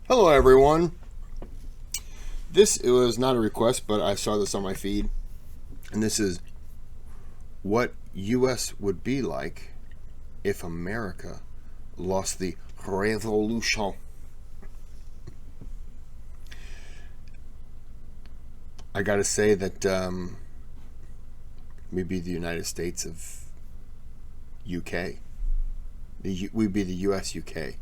Hello everyone. It was not a request, but I saw this on my feed, and this is what US would be like if America lost the revolution. I gotta say that we'd be the United States of UK. We'd be the US UK.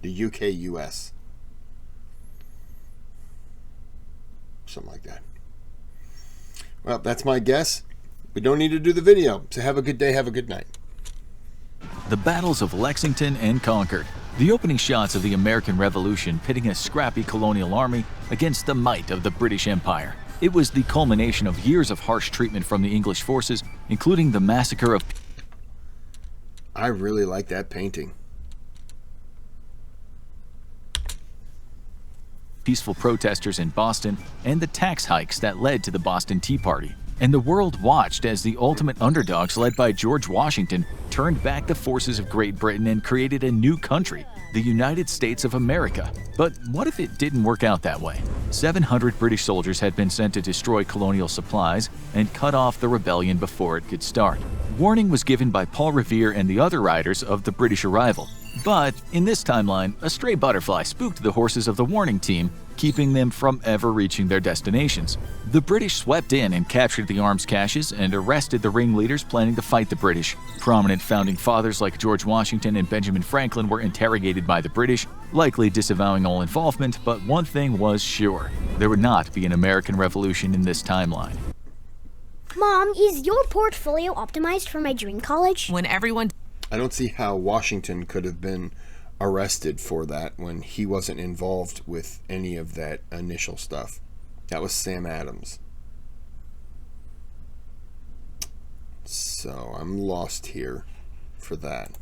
The UK US. Something like that. Well, that's my guess. We don't need to do the video. So have a good day, have a good night. The battles of Lexington and Concord. The opening shots of the American Revolution pitting a scrappy colonial army against the might of the British Empire. It was the culmination of years of harsh treatment from the English forces, including the massacre of... I really like that painting. Peaceful protesters in Boston and the tax hikes that led to the Boston Tea Party. And the world watched as the ultimate underdogs led by George Washington turned back the forces of Great Britain and created a new country, the United States of America. But what if it didn't work out that way? 700 British soldiers had been sent to destroy colonial supplies and cut off the rebellion before it could start. Warning was given by Paul Revere and the other riders of the British arrival. But in this timeline, a stray butterfly spooked the horses of the warning team, keeping them from ever reaching their destinations. The British swept in and captured the arms caches and arrested the ringleaders planning to fight the British. Prominent founding fathers like George Washington and Benjamin Franklin were interrogated by the British, likely disavowing all involvement, but one thing was sure: there would not be an American Revolution in this timeline. Mom, is your portfolio optimized for my dream college? When everyone... I don't see how Washington could have been arrested for that when he wasn't involved with any of that initial stuff. That was Sam Adams. So I'm lost here for that.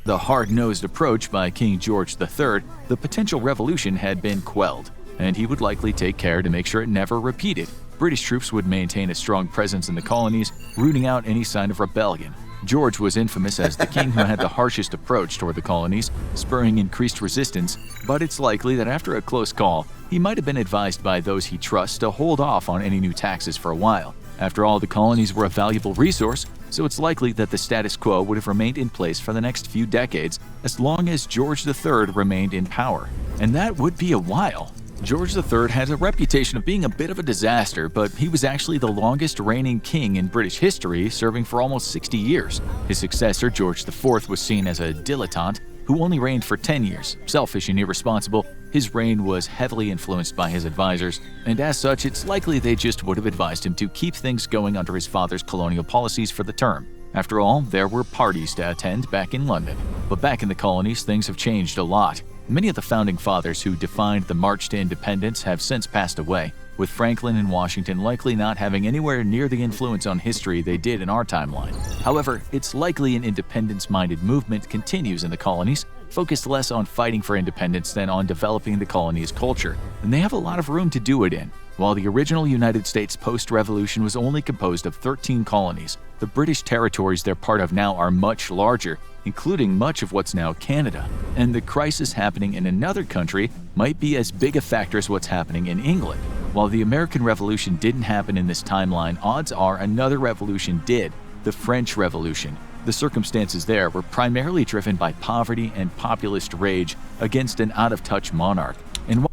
The hard-nosed approach by King George III, the potential revolution had been quelled, and he would likely take care to make sure it never repeated. British troops would maintain a strong presence in the colonies, rooting out any sign of rebellion. George was infamous as the king who had the harshest approach toward the colonies, spurring increased resistance, but it's likely that after a close call, he might have been advised by those he trusts to hold off on any new taxes for a while. After all, the colonies were a valuable resource, so it's likely that the status quo would have remained in place for the next few decades as long as George III remained in power. And that would be a while. George III had a reputation of being a bit of a disaster, but he was actually the longest reigning king in British history, serving for almost 60 years. His successor, George IV, was seen as a dilettante who only reigned for 10 years. Selfish and irresponsible, his reign was heavily influenced by his advisors, and as such, it's likely they just would have advised him to keep things going under his father's colonial policies for the term. After all, there were parties to attend back in London. But back in the colonies, things have changed a lot. Many of the founding fathers who defined the march to independence have since passed away, with Franklin and Washington likely not having anywhere near the influence on history they did in our timeline. However, it's likely an independence-minded movement continues in the colonies, focused less on fighting for independence than on developing the colony's culture, and they have a lot of room to do it in. While the original United States post-revolution was only composed of 13 colonies, the British territories they're part of now are much larger, including much of what's now Canada. And the crisis happening in another country might be as big a factor as what's happening in England. While the American Revolution didn't happen in this timeline, odds are another revolution did, the French Revolution. The circumstances there were primarily driven by poverty and populist rage against an out-of-touch monarch. And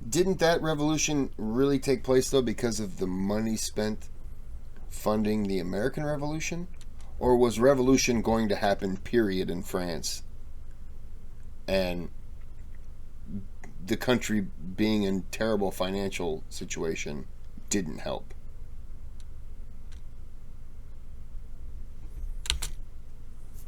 Didn't that revolution really take place, though, because of the money spent funding the American Revolution? Or was revolution going to happen, period, in France? And the country being in terrible financial situation didn't help?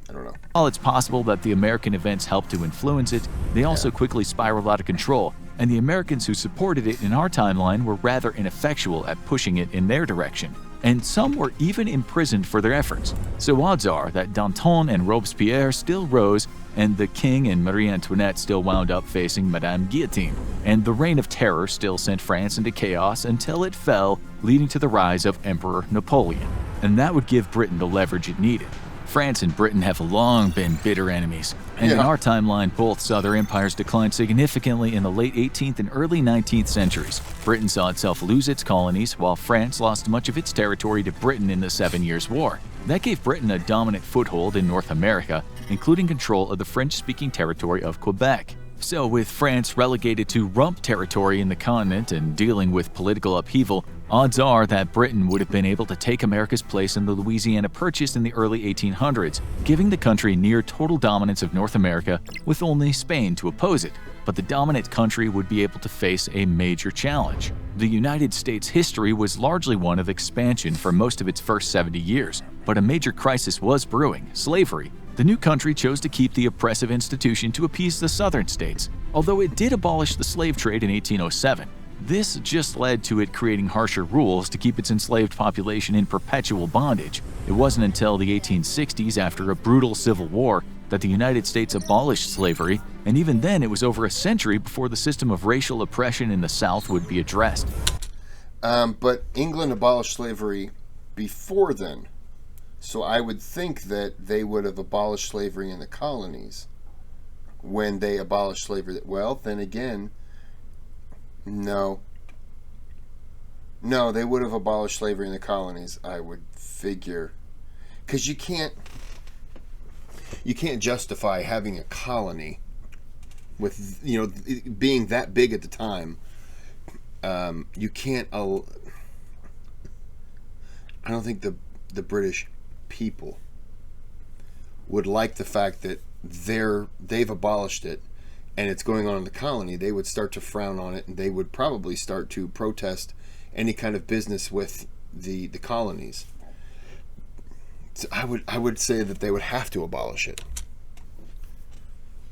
I don't know. while it's possible that the American events helped to influence it, they also quickly spiraled out of control, and the Americans who supported it in our timeline were rather ineffectual at pushing it in their direction. And some were even imprisoned for their efforts. So odds are that Danton and Robespierre still rose, and the king and Marie Antoinette still wound up facing Madame Guillotine. And the Reign of Terror still sent France into chaos until it fell, leading to the rise of Emperor Napoleon. And that would give Britain the leverage it needed. France and Britain have long been bitter enemies, and in our timeline, both saw their empires decline significantly in the late 18th and early 19th centuries. Britain saw itself lose its colonies, while France lost much of its territory to Britain in the 7 Years' War. That gave Britain a dominant foothold in North America, including control of the French-speaking territory of Quebec. So, with France relegated to rump territory in the continent and dealing with political upheaval, odds are that Britain would have been able to take America's place in the Louisiana Purchase in the early 1800s, giving the country near total dominance of North America with only Spain to oppose it. But the dominant country would be able to face a major challenge. The United States' history was largely one of expansion for most of its first 70 years, but a major crisis was brewing: slavery. The new country chose to keep the oppressive institution to appease the southern states, although it did abolish the slave trade in 1807. This just led to it creating harsher rules to keep its enslaved population in perpetual bondage. It wasn't until the 1860s, after a brutal civil war, that the United States abolished slavery, and even then it was over a century before the system of racial oppression in the South would be addressed. But England abolished slavery before then. So I would think that they would have abolished slavery in the colonies when they abolished slavery. Well, then again, no. No, they would have abolished slavery in the colonies, I would figure. Because you can't justify having a colony with, being that big at the time. You can't. I don't think the British people would like the fact that they've abolished it and it's going on in the colony. They would start to frown on it, and they would probably start to protest any kind of business with the colonies. So I would say that they would have to abolish it.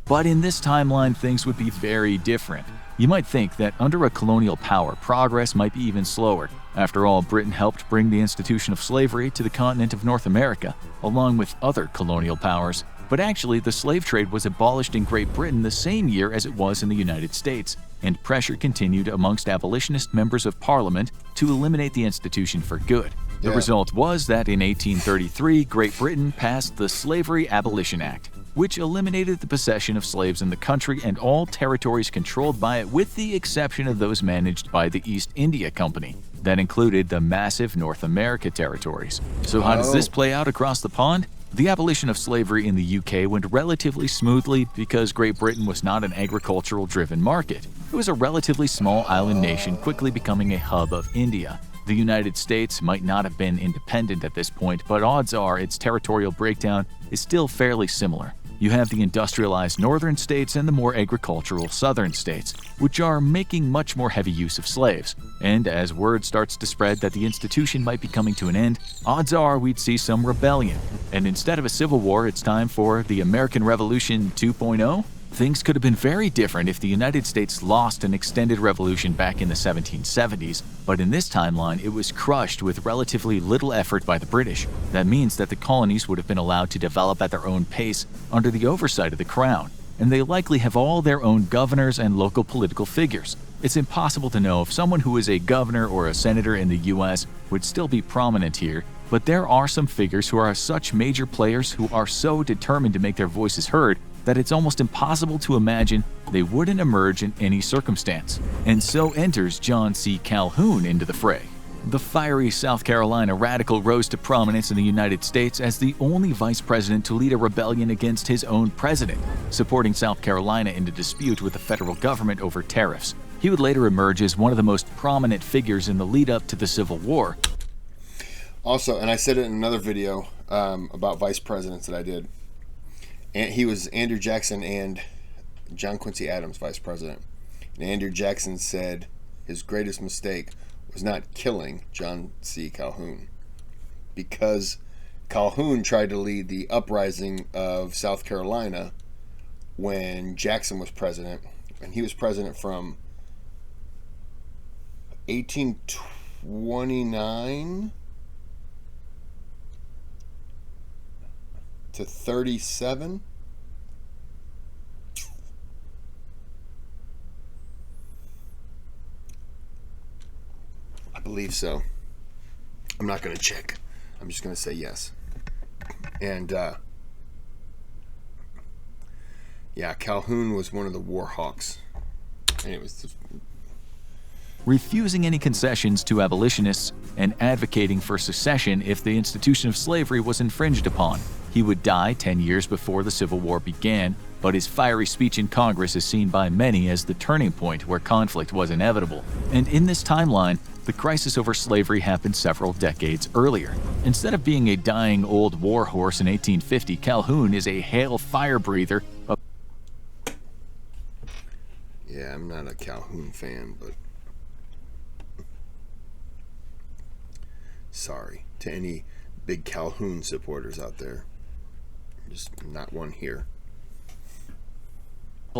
But in this timeline, things would be very different. You might think that under a colonial power, progress might be even slower. After all, Britain helped bring the institution of slavery to the continent of North America, along with other colonial powers. But actually, the slave trade was abolished in Great Britain the same year as it was in the United States, and pressure continued amongst abolitionist members of Parliament to eliminate the institution for good. The result was that in 1833, Great Britain passed the Slavery Abolition Act, which eliminated the possession of slaves in the country and all territories controlled by it, with the exception of those managed by the East India Company. That included the massive North America territories. So how does this play out across the pond? The abolition of slavery in the UK went relatively smoothly because Great Britain was not an agricultural-driven market. It was a relatively small island nation quickly becoming a hub of India. The United States might not have been independent at this point, but odds are its territorial breakdown is still fairly similar. You have the industrialized northern states and the more agricultural southern states, which are making much more heavy use of slaves. And as word starts to spread that the institution might be coming to an end, odds are we'd see some rebellion. And instead of a civil war, it's time for the American Revolution 2.0? Things could have been very different if the United States lost an extended revolution back in the 1770s, but in this timeline it was crushed with relatively little effort by the British. That means that the colonies would have been allowed to develop at their own pace under the oversight of the Crown, and they likely have all their own governors and local political figures. It's impossible to know if someone who is a governor or a senator in the US would still be prominent here, but there are some figures who are such major players who are so determined to make their voices heard that it's almost impossible to imagine they wouldn't emerge in any circumstance. And so enters John C. Calhoun into the fray. The fiery South Carolina radical rose to prominence in the United States as the only vice president to lead a rebellion against his own president, supporting South Carolina in a dispute with the federal government over tariffs. He would later emerge as one of the most prominent figures in the lead-up to the Civil War. Also, and I said it in another video about vice presidents that I did, and he was Andrew Jackson and John Quincy Adams vice president. And Andrew Jackson said his greatest mistake was not killing John C. Calhoun, because Calhoun tried to lead the uprising of South Carolina when Jackson was president, and he was president from 1829 to 37. I believe so. I'm not going to check. I'm just going to say yes. And yeah, Calhoun was one of the war hawks. And it was just... refusing any concessions to abolitionists and advocating for secession if the institution of slavery was infringed upon. He would die 10 years before the Civil War began, but his fiery speech in Congress is seen by many as the turning point where conflict was inevitable. And in this timeline, the crisis over slavery happened several decades earlier. Instead of being a dying old war horse in 1850, Calhoun is a hail fire breather. Yeah, I'm not a Calhoun fan, but sorry to any big Calhoun supporters out there. Just not one here.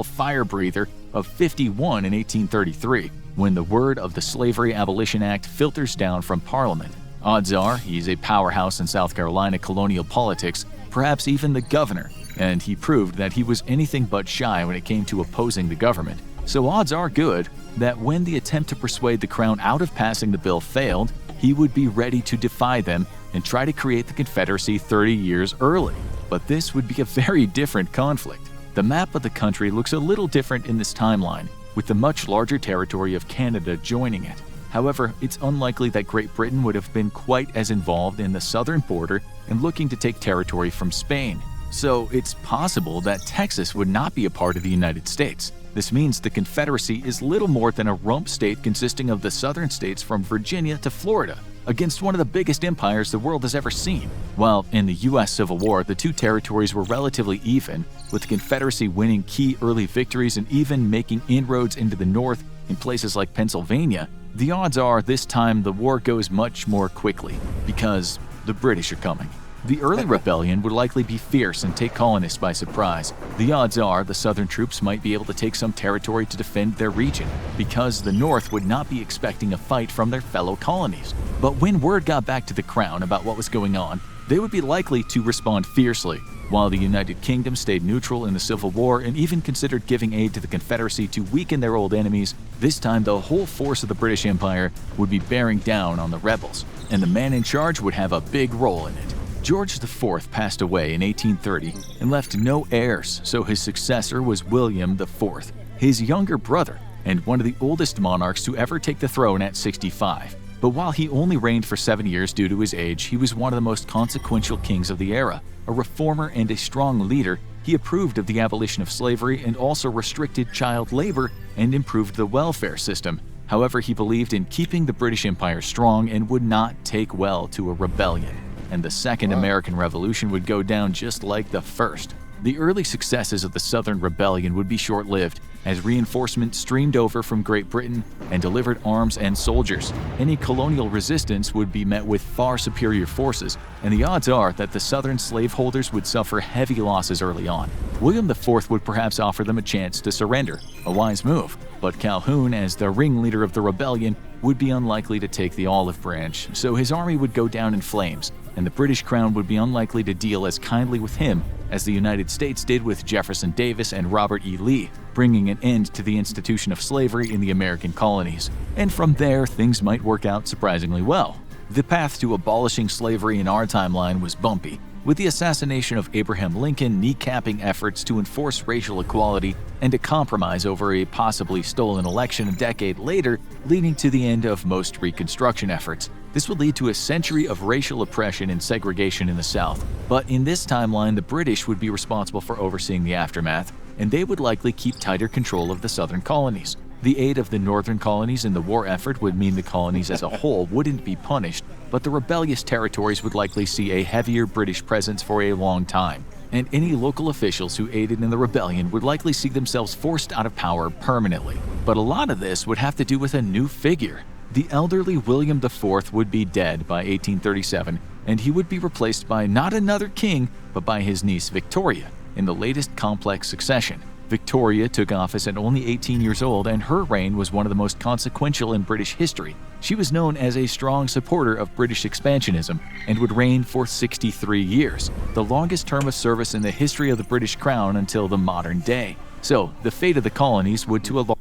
Fire breather of 51 in 1833, when the word of the Slavery Abolition Act filters down from Parliament. Odds are he's a powerhouse in South Carolina colonial politics, perhaps even the governor, and he proved that he was anything but shy when it came to opposing the government. So odds are good that when the attempt to persuade the Crown out of passing the bill failed, he would be ready to defy them and try to create the Confederacy 30 years early. But this would be a very different conflict. The map of the country looks a little different in this timeline, with the much larger territory of Canada joining it. However, it's unlikely that Great Britain would have been quite as involved in the southern border and looking to take territory from Spain. So it's possible that Texas would not be a part of the United States. This means the Confederacy is little more than a rump state consisting of the southern states from Virginia to Florida, against one of the biggest empires the world has ever seen. While in the U.S. Civil War, the two territories were relatively even, with the Confederacy winning key early victories and even making inroads into the North in places like Pennsylvania, the odds are this time the war goes much more quickly, because the British are coming. The early rebellion would likely be fierce and take colonists by surprise. The odds are the southern troops might be able to take some territory to defend their region, because the North would not be expecting a fight from their fellow colonies. But when word got back to the Crown about what was going on, they would be likely to respond fiercely. While the United Kingdom stayed neutral in the Civil War and even considered giving aid to the Confederacy to weaken their old enemies, this time the whole force of the British Empire would be bearing down on the rebels, and the man in charge would have a big role in it. George IV passed away in 1830 and left no heirs, so his successor was William IV, his younger brother, and one of the oldest monarchs to ever take the throne at 65. But while he only reigned for 7 years due to his age, he was one of the most consequential kings of the era. A reformer and a strong leader, he approved of the abolition of slavery and also restricted child labor and improved the welfare system. However, he believed in keeping the British Empire strong and would not take well to a rebellion. And the Second American Revolution would go down just like the first. The early successes of the Southern Rebellion would be short-lived, as reinforcements streamed over from Great Britain and delivered arms and soldiers. Any colonial resistance would be met with far superior forces, and the odds are that the Southern slaveholders would suffer heavy losses early on. William IV would perhaps offer them a chance to surrender, a wise move, but Calhoun, as the ringleader of the rebellion, would be unlikely to take the olive branch, so his army would go down in flames, and the British Crown would be unlikely to deal as kindly with him as the United States did with Jefferson Davis and Robert E. Lee, bringing an end to the institution of slavery in the American colonies. And from there, things might work out surprisingly well. The path to abolishing slavery in our timeline was bumpy, with the assassination of Abraham Lincoln kneecapping efforts to enforce racial equality and a compromise over a possibly stolen election a decade later, leading to the end of most Reconstruction efforts. This would lead to a century of racial oppression and segregation in the South. But in this timeline, the British would be responsible for overseeing the aftermath, and they would likely keep tighter control of the southern colonies. The aid of the northern colonies in the war effort would mean the colonies as a whole wouldn't be punished, but the rebellious territories would likely see a heavier British presence for a long time, and any local officials who aided in the rebellion would likely see themselves forced out of power permanently. But a lot of this would have to do with a new figure. The elderly William IV would be dead by 1837, and he would be replaced by not another king, but by his niece Victoria, in the latest complex succession. Victoria took office at only 18 years old, and her reign was one of the most consequential in British history. She was known as a strong supporter of British expansionism and would reign for 63 years, the longest term of service in the history of the British Crown until the modern day. So, the fate of the colonies would to a large...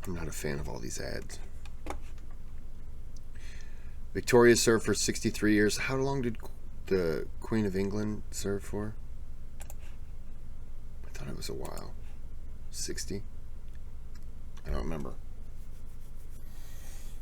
I'm not a fan of all these ads. Victoria served for 63 years. How long did the Queen of England serve for? I thought it was a while. 60? I don't remember.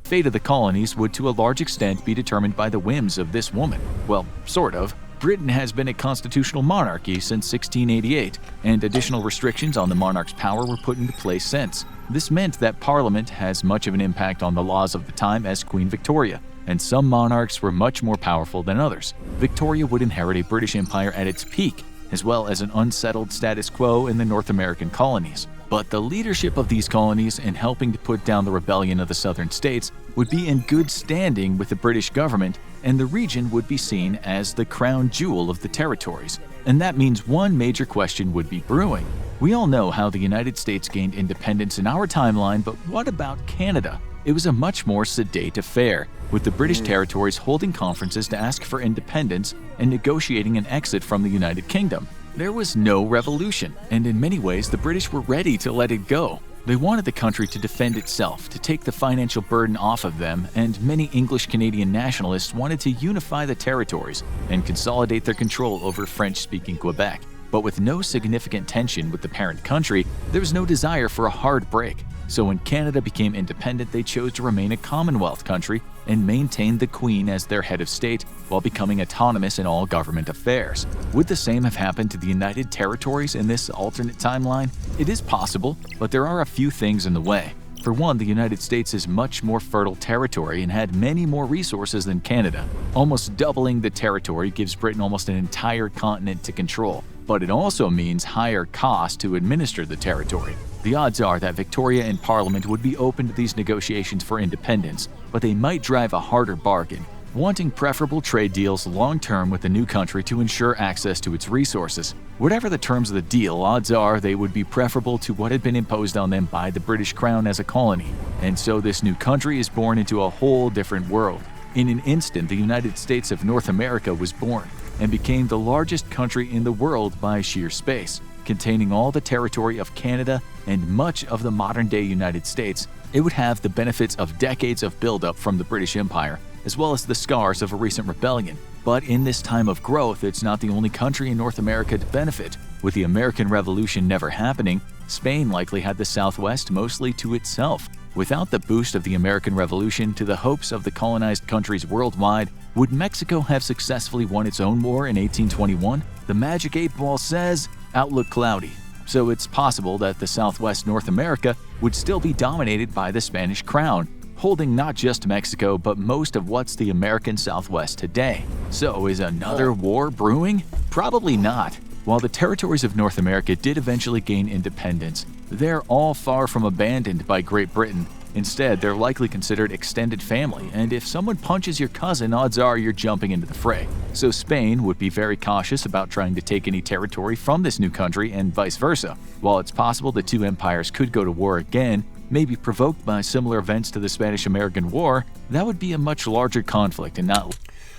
Fate of the colonies would to a large extent be determined by the whims of this woman. Well, sort of. Britain has been a constitutional monarchy since 1688, and additional restrictions on the monarch's power were put into place since. This meant that Parliament has much of an impact on the laws of the time as Queen Victoria, and some monarchs were much more powerful than others. Victoria would inherit a British Empire at its peak, as well as an unsettled status quo in the North American colonies. But the leadership of these colonies in helping to put down the rebellion of the southern states would be in good standing with the British government, and the region would be seen as the crown jewel of the territories. And that means one major question would be brewing. We all know how the United States gained independence in our timeline, but what about Canada? It was a much more sedate affair, with the British territories holding conferences to ask for independence and negotiating an exit from the United Kingdom. There was no revolution, and in many ways the British were ready to let it go. They wanted the country to defend itself, to take the financial burden off of them, and many English-Canadian nationalists wanted to unify the territories and consolidate their control over French-speaking Quebec. But with no significant tension with the parent country, there was no desire for a hard break. So when Canada became independent, they chose to remain a Commonwealth country and maintain the Queen as their head of state while becoming autonomous in all government affairs. Would the same have happened to the United Territories in this alternate timeline? It is possible, but there are a few things in the way. For one, the United States is much more fertile territory and had many more resources than Canada. Almost doubling the territory gives Britain almost an entire continent to control, but it also means higher cost to administer the territory. The odds are that Victoria and Parliament would be open to these negotiations for independence, but they might drive a harder bargain, wanting preferable trade deals long-term with the new country to ensure access to its resources. Whatever the terms of the deal, odds are they would be preferable to what had been imposed on them by the British Crown as a colony. And so this new country is born into a whole different world. In an instant, the United States of North America was born and became the largest country in the world by sheer space, containing all the territory of Canada and much of the modern-day United States. It would have the benefits of decades of buildup from the British Empire, as well as the scars of a recent rebellion. But in this time of growth, it's not the only country in North America to benefit. With the American Revolution never happening, Spain likely had the Southwest mostly to itself. Without the boost of the American Revolution to the hopes of the colonized countries worldwide, would Mexico have successfully won its own war in 1821? The Magic 8 Ball says, outlook cloudy. So it's possible that the Southwest North America would still be dominated by the Spanish crown, holding not just Mexico, but most of what's the American Southwest today. So is another war brewing? Probably not. While the territories of North America did eventually gain independence, they're all far from abandoned by Great Britain. Instead, they're likely considered extended family, and if someone punches your cousin, odds are you're jumping into the fray. So Spain would be very cautious about trying to take any territory from this new country and vice versa. While it's possible the two empires could go to war again, maybe provoked by similar events to the Spanish-American War, that would be a much larger conflict and not...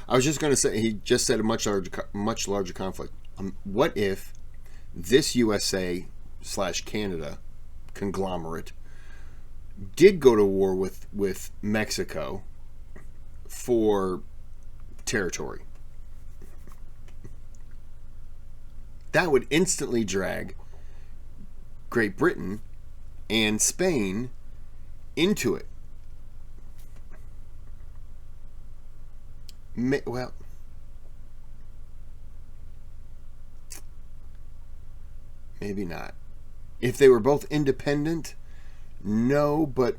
I was just going to say, he just said a much larger conflict. What if this USA/Canada conglomerate did go to war with Mexico for territory? That would instantly drag Great Britain and Spain into it. Well, maybe not. If they were both independent, no, but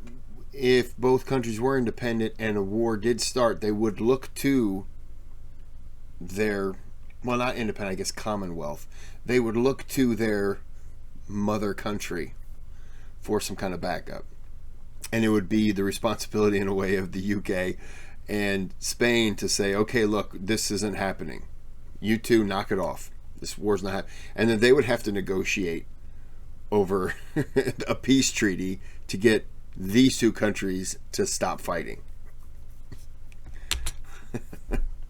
if both countries were independent and a war did start, they would look to their, well, not independent, I guess Commonwealth. They would look to their mother country for some kind of backup. And it would be the responsibility in a way of the UK and Spain to say, okay, look, this isn't happening. You two knock it off. This war's not happening. And then they would have to negotiate over a peace treaty to get these two countries to stop fighting.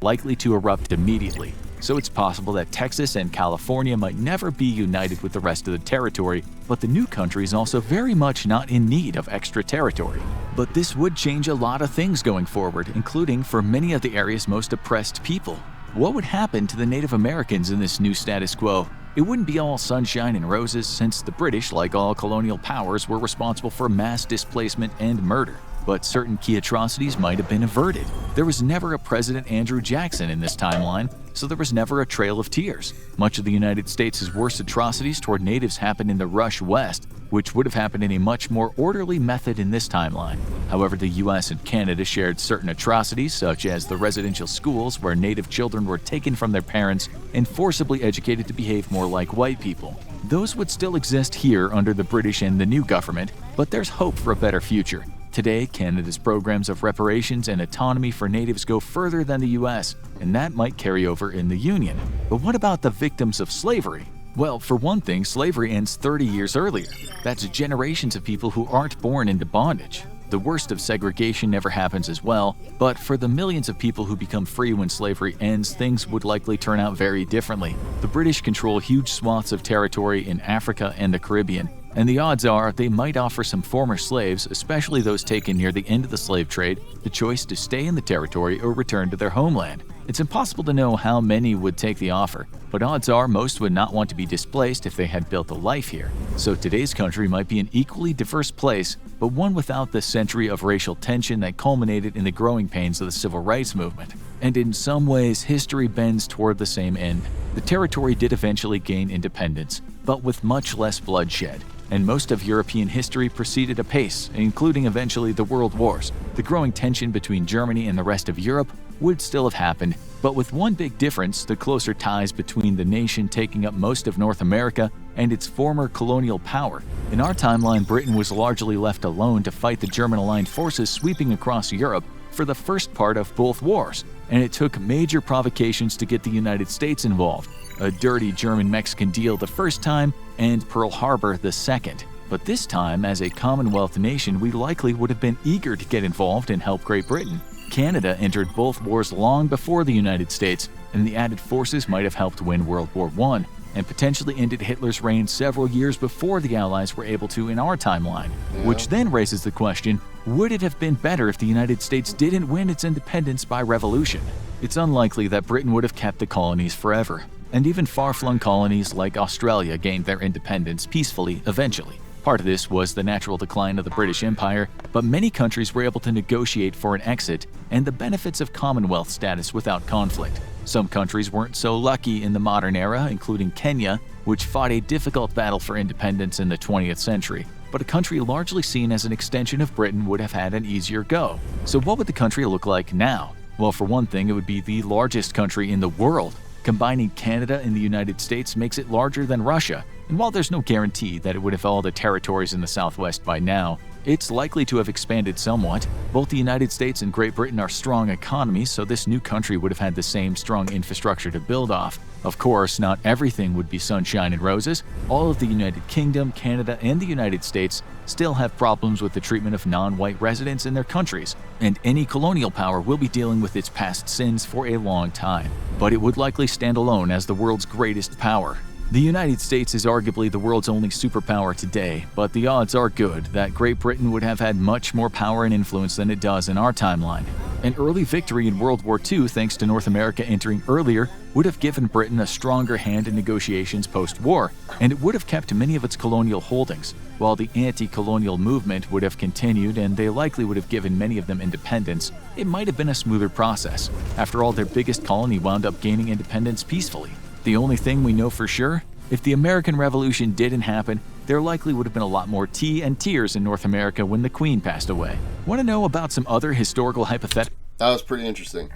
likely to erupt immediately. So it's possible that Texas and California might never be united with the rest of the territory, but the new country is also very much not in need of extra territory. But this would change a lot of things going forward, including for many of the area's most oppressed people. What would happen to the Native Americans in this new status quo? It wouldn't be all sunshine and roses, since the British, like all colonial powers, were responsible for mass displacement and murder. But certain key atrocities might have been averted. There was never a President Andrew Jackson in this timeline, so there was never a trail of tears. Much of the United States' worst atrocities toward natives happened in the Rush West, which would have happened in a much more orderly method in this timeline. However, the US and Canada shared certain atrocities, such as the residential schools where native children were taken from their parents and forcibly educated to behave more like white people. Those would still exist here under the British and the new government, but there's hope for a better future. Today, Canada's programs of reparations and autonomy for natives go further than the US, and that might carry over in the Union. But what about the victims of slavery? Well, for one thing, slavery ends 30 years earlier. That's generations of people who aren't born into bondage. The worst of segregation never happens as well, but for the millions of people who become free when slavery ends, things would likely turn out very differently. The British control huge swaths of territory in Africa and the Caribbean, and the odds are they might offer some former slaves, especially those taken near the end of the slave trade, the choice to stay in the territory or return to their homeland. It's impossible to know how many would take the offer, but odds are most would not want to be displaced if they had built a life here. So today's country might be an equally diverse place, but one without the century of racial tension that culminated in the growing pains of the civil rights movement. And in some ways, history bends toward the same end. The territory did eventually gain independence, but with much less bloodshed. And most of European history proceeded apace, including eventually the World Wars. The growing tension between Germany and the rest of Europe would still have happened, but with one big difference: the closer ties between the nation taking up most of North America and its former colonial power. In our timeline, Britain was largely left alone to fight the German-aligned forces sweeping across Europe for the first part of both wars, and it took major provocations to get the United States involved. A dirty German-Mexican deal the first time, and Pearl Harbor the second. But this time, as a Commonwealth nation, we likely would have been eager to get involved and help Great Britain. Canada entered both wars long before the United States, and the added forces might have helped win World War I, and potentially ended Hitler's reign several years before the Allies were able to in our timeline. Which then raises the question, would it have been better if the United States didn't win its independence by revolution? It's unlikely that Britain would have kept the colonies forever, and even far-flung colonies like Australia gained their independence peacefully eventually. Part of this was the natural decline of the British Empire, but many countries were able to negotiate for an exit and the benefits of Commonwealth status without conflict. Some countries weren't so lucky in the modern era, including Kenya, which fought a difficult battle for independence in the 20th century. But a country largely seen as an extension of Britain would have had an easier go. So what would the country look like now? Well, for one thing, it would be the largest country in the world. Combining Canada and the United States makes it larger than Russia, and while there's no guarantee that it would have all the territories in the Southwest by now, it's likely to have expanded somewhat. Both the United States and Great Britain are strong economies, so this new country would have had the same strong infrastructure to build off. Of course, not everything would be sunshine and roses. All of the United Kingdom, Canada, and the United States still have problems with the treatment of non-white residents in their countries, and any colonial power will be dealing with its past sins for a long time. But it would likely stand alone as the world's greatest power. The United States is arguably the world's only superpower today, but the odds are good that Great Britain would have had much more power and influence than it does in our timeline. An early victory in World War II, thanks to North America entering earlier, would have given Britain a stronger hand in negotiations post-war, and it would have kept many of its colonial holdings, while the anti-colonial movement would have continued and they likely would have given many of them independence. It might have been a smoother process. After all, their biggest colony wound up gaining independence peacefully. The only thing we know for sure, if the American Revolution didn't happen, there likely would have been a lot more tea and tears in North America when the Queen passed away. Want to know about some other historical hypotheticals? That was pretty interesting.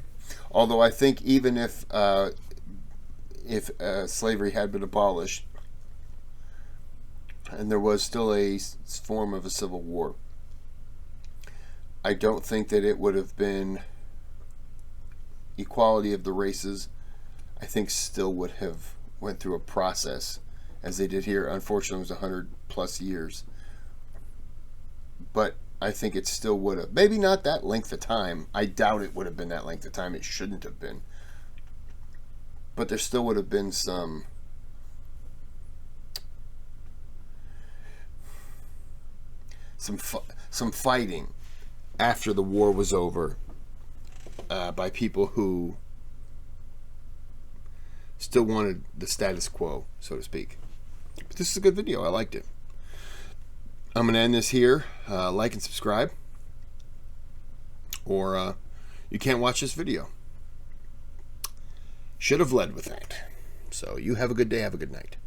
Although I think even if slavery had been abolished, and there was still a form of a civil war, I don't think that it would have been equality of the races. I think still would have went through a process as they did here. Unfortunately, it was 100 plus years. But I think it still would have. Maybe not that length of time. I doubt it would have been that length of time. It shouldn't have been. but there still would have been some fighting after the war was over by people who still wanted the status quo, so to speak. But this is a good video. I liked it. I'm going to end this here. Like and subscribe, or you can't watch this video. Should have led with that. So you have a good day, have a good night.